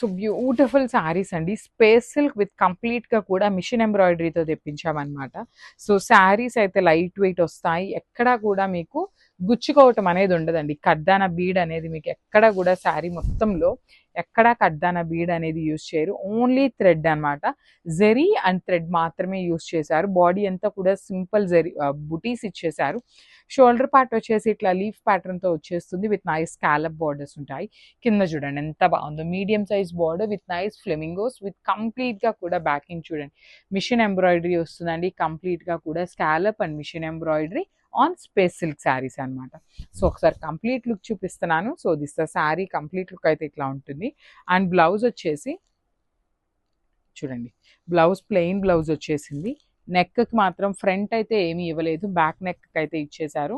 So beautiful saris అండి. Space silk with కంప్లీట్‌గా కూడా మిషన్ ఎంబ్రాయిడరీతో తెప్పించామనమాట. సో శారీస్ అయితే లైట్ వెయిట్ వస్తాయి. ఎక్కడా కూడా మీకు గుచ్చుకోవటం అనేది ఉండదండి. కడ్దానా బీడ్ అనేది మీకు ఎక్కడ కూడా శారీ మొత్తంలో ఎక్కడా కడ్దానా బీడ్ అనేది యూజ్ చేయరు. ఓన్లీ థ్రెడ్ అనమాట. జెరీ అండ్ థ్రెడ్ మాత్రమే యూజ్ చేశారు. బాడీ అంతా కూడా సింపుల్ జెరీ బుటీస్ ఇచ్చేశారు. షోల్డర్ పార్ట్ వచ్చేసి ఇట్లా లీఫ్ ప్యాటర్న్‌తో వచ్చేస్తుంది. విత్ నైస్ స్కాలప్ బోర్డర్స్ ఉంటాయి. కింద చూడండి ఎంత బాగుందో, medium size border with nice flamingos with కంప్లీట్‌గా కూడా బ్యాకింగ్ చూడండి. మిషన్ ఎంబ్రాయిడరీ వస్తుందండి. కంప్లీట్‌గా కూడా scallop and machine embroidery on space silk saris అనమాట. సో ఒకసారి కంప్లీట్ లుక్ చూపిస్తున్నాను. So this the sari complete look అయితే ఇట్లా ఉంటుంది. అండ్ బ్లౌజ్ వచ్చేసి చూడండి, బ్లౌజ్ ప్లెయిన్ బ్లౌజ్ వచ్చేసింది. నెక్కి మాత్రం ఫ్రంట్ అయితే ఏమీ ఇవ్వలేదు, బ్యాక్ నెక్ అయితే ఇచ్చేశారు.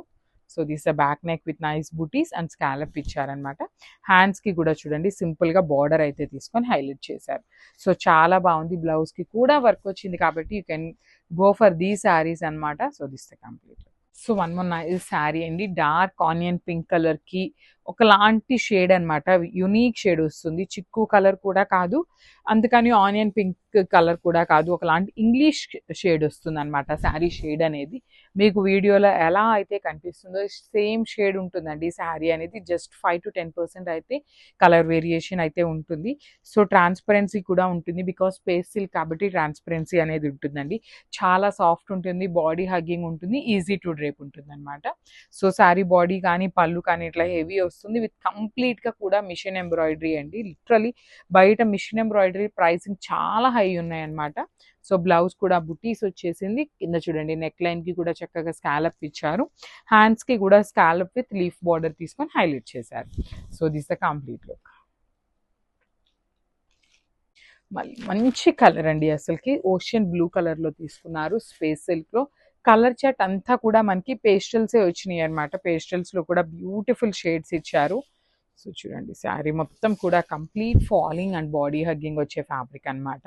So this the back neck with nice buttis and scallop ఇచ్చారనమాట. హ్యాండ్స్కి కూడా చూడండి సింపుల్గా బార్డర్ అయితే తీసుకొని హైలైట్ చేశారు. సో చాలా బాగుంది. బ్లౌజ్కి కూడా వర్క్ వచ్చింది కాబట్టి you can go for the saris అనమాట. So this the complete. So one more nice sari అండి. డార్క్ ఆనియన్ పింక్ కలర్కి ఒకలాంటి షేడ్ అనమాట. యునీక్ షేడ్ వస్తుంది. చిక్కు కలర్ కూడా కాదు, అందుకని ఆనియన్ పింక్ కలర్ కూడా కాదు, ఒకలాంటి ఇంగ్లీష్ షేడ్ వస్తుంది అనమాట. శారీ షేడ్ అనేది మీకు వీడియోలో ఎలా అయితే కనిపిస్తుందో సేమ్ షేడ్ ఉంటుందండి. శారీ అనేది జస్ట్ 5 to 10% అయితే కలర్ వేరియేషన్ అయితే ఉంటుంది. సో ట్రాన్స్పరెన్సీ కూడా ఉంటుంది. బికాస్ స్పేస్ సిల్క్ కాబట్టి ట్రాన్స్పరెన్సీ అనేది ఉంటుందండి. చాలా సాఫ్ట్ ఉంటుంది, బాడీ హగ్గింగ్ ఉంటుంది, ఈజీ టు డ్రేప్ ఉంటుంది అనమాట. సో శారీ బాడీ కానీ పళ్ళు కానీ ఇట్లా హెవీ వస్తుంది విత్ కంప్లీట్గా కూడా మిషన్ ఎంబ్రాయిడరీ అండి. లిటరలీ బయట మిషన్ ఎంబ్రాయిడరీ ప్రైసింగ్ చాలా హై ఉన్నాయన్నమాట. సో బ్లౌజ్ కూడా బుటీస్ వచ్చేసింది. కింద చూడండి నెక్ లైన్కి కూడా చక్కగా స్కాలప్ ఇచ్చారు. హ్యాండ్స్కి కూడా స్కాలప్ విత్ లీఫ్ బార్డర్ తీసుకొని హైలైట్ చేశారు. So this the complete look. మళ్ళీ మంచి కలర్ అండి. అసలుకి ఓషియన్ బ్లూ కలర్లో తీసుకున్నారు. స్పేస్ సిల్క్లో కలర్ చాట్ అంతా కూడా మనకి పేస్టల్సే వచ్చినాయి అనమాట. పేస్టల్స్లో కూడా బ్యూటిఫుల్ షేడ్స్ ఇచ్చారు. సో చూడండి శారీ మొత్తం కూడా complete falling and body hugging వచ్చే ఫ్యాబ్రిక్ అనమాట.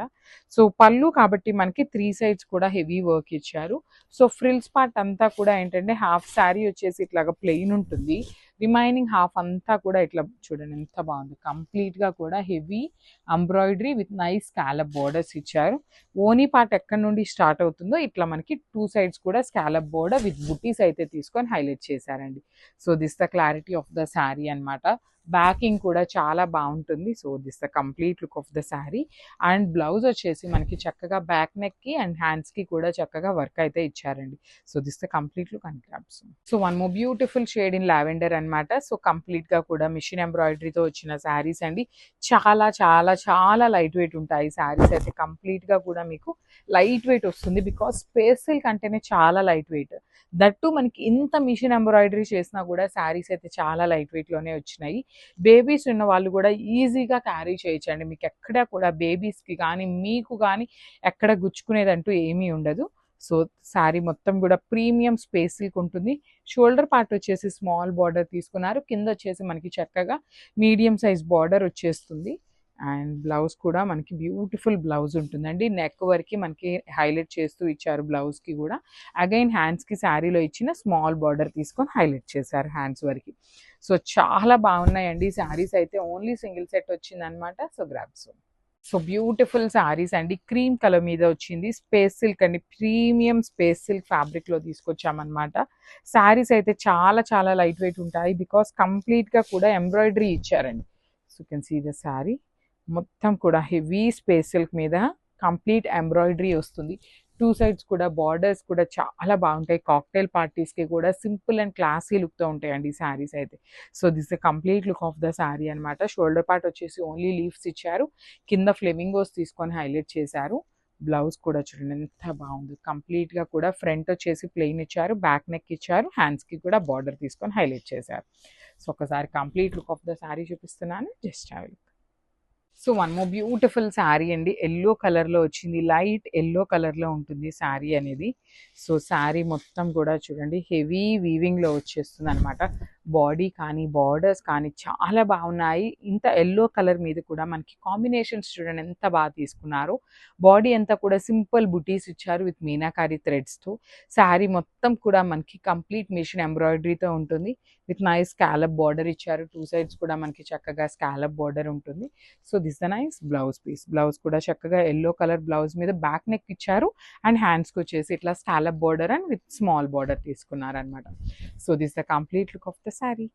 సో పళ్ళు కాబట్టి మనకి 3 సైడ్స్ కూడా హెవీ వర్క్ ఇచ్చారు. సో ఫ్రిల్స్ పార్ట్ అంతా కూడా ఏంటంటే హాఫ్ శారీ వచ్చేసి ఇట్లాగా ప్లెయిన్ ఉంటుంది, రిమైనింగ్ హాఫ్ అంతా కూడా ఇట్లా చూడండి ఎంత బాగుంది. కంప్లీట్గా కూడా heavy embroidery with nice scallop borders ఇచ్చారు. ఓనీ పార్ట్ ఎక్కడి నుండి స్టార్ట్ అవుతుందో ఇట్లా మనకి 2 సైడ్స్ కూడా స్కాలప్ బోర్డర్ విత్ బుటీస్ అయితే తీసుకొని హైలైట్ చేశారండి. So this the clarity of the sari అనమాట. బ్యాకింగ్ కూడా చాలా బాగుంటుంది. So this the complete look of the sari. And blouse వచ్చేసి మనకి చక్కగా బ్యాక్ నెక్కి అండ్ హ్యాండ్స్కి కూడా చక్కగా వర్క్ అయితే ఇచ్చారండి. So this the complete look and crops. So one more beautiful shade in lavender అనమాట. సో కంప్లీట్గా కూడా మిషన్ ఎంబ్రాయిడరీతో వచ్చిన శారీస్ అండి. చాలా చాలా చాలా లైట్ వెయిట్ ఉంటాయి శారీస్ అయితే. కంప్లీట్గా కూడా మీకు లైట్ వెయిట్ వస్తుంది. బికాస్ స్పేస్ సిల్క్ అంటేనే చాలా లైట్ వెయిట్. దట్టు మనకి ఇంత మిషన్ ఎంబ్రాయిడరీ చేసినా కూడా శారీస్ అయితే చాలా లైట్ వెయిట్లోనే వచ్చినాయి. బేబీస్ ఉన్న వాళ్ళు కూడా ఈజీగా క్యారీ చేయొచ్చండి. మీకు ఎక్కడ కూడా బేబీస్కి కానీ మీకు కానీ ఎక్కడ గుచ్చుకునేదంటూ ఏమీ ఉండదు. సో శారీ మొత్తం కూడా ప్రీమియం స్పేస్ సిల్క్ ఉంటుంది. షోల్డర్ పార్ట్ వచ్చేసి స్మాల్ బార్డర్ తీసుకున్నారు. కింద వచ్చేసి మనకి చక్కగా మీడియం సైజ్ బార్డర్ వచ్చేస్తుంది. అండ్ బ్లౌజ్ కూడా మనకి బ్యూటిఫుల్ బ్లౌజ్ ఉంటుందండి. నెక్ వరకు మనకి హైలైట్ చేస్తూ ఇచ్చారు బ్లౌజ్కి కూడా. అగైన్ హ్యాండ్స్కి శారీలో ఇచ్చిన స్మాల్ బార్డర్ తీసుకొని హైలైట్ చేశారు హ్యాండ్స్ వరకు. సో చాలా బాగున్నాయండి శారీస్ అయితే. ఓన్లీ సింగిల్ సెట్ వచ్చిందనమాట. So grabs. So beautiful saris అండి. క్రీమ్ కలర్ మీద వచ్చింది. స్పేస్ సిల్క్ అండి, ప్రీమియం స్పేస్ సిల్క్ ఫ్యాబ్రిక్లో తీసుకొచ్చామన్నమాట. శారీస్ అయితే చాలా చాలా లైట్ వెయిట్ ఉంటాయి. బికాస్ కంప్లీట్గా కూడా ఎంబ్రాయిడరీ ఇచ్చారండి. So you can see the sari మొత్తం కూడా హెవీ స్పేస్ సిల్క్ మీద కంప్లీట్ ఎంబ్రాయిడరీ వస్తుంది. 2 సైడ్స్ కూడా బార్డర్స్ కూడా చాలా బాగుంటాయి. కాక్టైల్ పార్టీస్కి కూడా సింపుల్ అండ్ క్లాసీ లుక్తో ఉంటాయండి ఈ శారీస్ అయితే. So this the complete look of the sari అనమాట. షోల్డర్ పార్ట్ వచ్చేసి ఓన్లీ లీవ్స్ ఇచ్చారు. కింద ఫ్లెమింగోస్ తీసుకొని హైలైట్ చేశారు. బ్లౌజ్ కూడా చూడండి ఎంత బాగుంది. కంప్లీట్గా కూడా ఫ్రంట్ వచ్చేసి ప్లెయిన్ ఇచ్చారు, బ్యాక్ నెక్ ఇచ్చారు, హ్యాండ్స్కి కూడా బార్డర్ తీసుకొని హైలైట్ చేశారు. సో ఒకసారి complete look of the sari చూపిస్తున్నాను. Just have a look. So one more beautiful sari అండి. ఎల్లో కలర్లో వచ్చింది. లైట్ ఎల్లో కలర్లో ఉంటుంది శారీ అనేది. సో శారీ మొత్తం కూడా చూడండి హెవీ వీవింగ్లో వచ్చేస్తుంది అనమాట. బాడీ కానీ బార్డర్స్ కానీ చాలా బాగున్నాయి. ఇంత ఎల్లో కలర్ మీద కూడా మనకి కాంబినేషన్స్ చూడండి ఎంత బాగా తీసుకున్నారు. బాడీ అంతా కూడా సింపుల్ బుటీస్ ఇచ్చారు విత్ మీనాకారి థ్రెడ్స్తో. శారీ మొత్తం కూడా మనకి కంప్లీట్ మిషన్ ఎంబ్రాయిడరీతో ఉంటుంది. విత్ నైస్ స్కాలప్ బార్డర్ ఇచ్చారు. 2 సైడ్స్ కూడా మనకి చక్కగా స్కాలప్ బార్డర్ ఉంటుంది. So this the nice blouse piece. Blouse కూడా చక్కగా ఎల్లో కలర్ బ్లౌజ్ మీద బ్యాక్ నెక్ ఇచ్చారు అండ్ హ్యాండ్స్కి వచ్చేసి ఇట్లా scallop border and with small border తీసుకున్నారనమాట. So this the complete look of the sari.